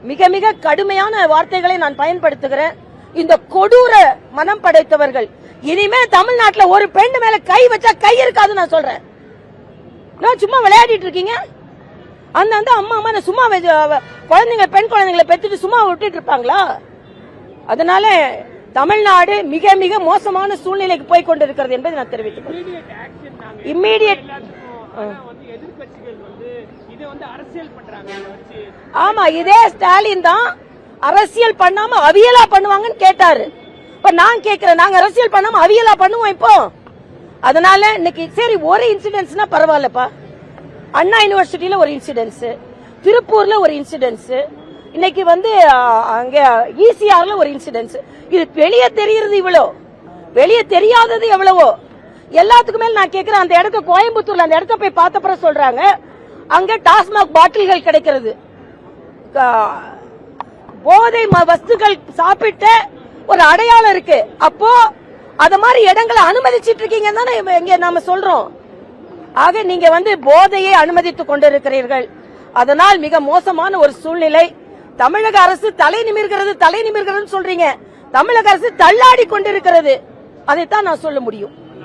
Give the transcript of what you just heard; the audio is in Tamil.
மிக மிக கடுமையான வார்த்தைகளை நான் பயன்படுத்துகிறேன். இந்த கொடூர மனம் படைத்தவர்கள் இனிமே தமிழ்நாட்டுல ஒரு பெண் மேல கை வச்சா கை இருக்காது நான் சொல்றேன். சும்மா விளையாடிட்டு இருக்கீங்க. அந்த அம்மா அம்மா சும்மா குழந்தைங்க பெண் குழந்தைங்களை பெற்றுட்டு சும்மா விட்டுட்டு இருப்பாங்களா? அதனால தமிழ்நாடு மிக மிக மோசமான சூழ்நிலைக்கு போய் கொண்டிருக்கிறது என்பதை நான் தெரிவித்துக்கிறேன். இம்மீடியட் ஆமா, இதே ஸ்டாலின் தான் அரசியல் பண்ணாம அவியலா பண்ணுவாங்கன்னு கேட்டாரு. இப்ப நான் கேட்கிறேன், நாங்க அரசியல் பண்ணாம அவியலா பண்ணுவோம் இப்போ. அதனால இன்னைக்கு சரி ஒரு இன்சிடென்ட்ஸ்னா பரவாயில்லப்பா. அண்ணா யூனிவர்சிட்டியில ஒரு இன்சிடென்ட்ஸ், திருப்பூர்ல ஒரு இன்சிடென்ட்ஸ், இன்னைக்கு அங்க ஈசிஆர்ல ஒரு இன்சிடென்ட்ஸ். இது வெளியே தெரியுது இவ்வளோ, வெளியே தெரியாதது எவ்வளவோ. எல்லாத்துக்கும் மேல நான் கேட்கிறேன், அந்த இடத்த கோயம்புத்தூர்ல அந்த இடத்த போய் பார்த்தப்பற சொல்றாங்க அங்க டாஸ்மாக் பாட்டில்கள் கிடைக்கிறது. போதை வஸ்துகள் சாப்பிட்ட ஒரு அடையாளம் இருக்கு. அப்போ அத மாதிரி இடங்களை அனுமதிச்சிட்டு இருக்கீங்க தானே இங்க நாம சொல்றோம். ஆக நீங்க போதையை அனுமதித்துக் கொண்டிருக்கிறீர்கள். அதனால் மிக மோசமான ஒரு சூழ்நிலை. தமிழக அரசு தலை நிமிர்கிறது சொல்றீங்க. தமிழக அரசு தள்ளாடி கொண்டிருக்கிறது. அதைத்தான் நான் சொல்ல முடியும்.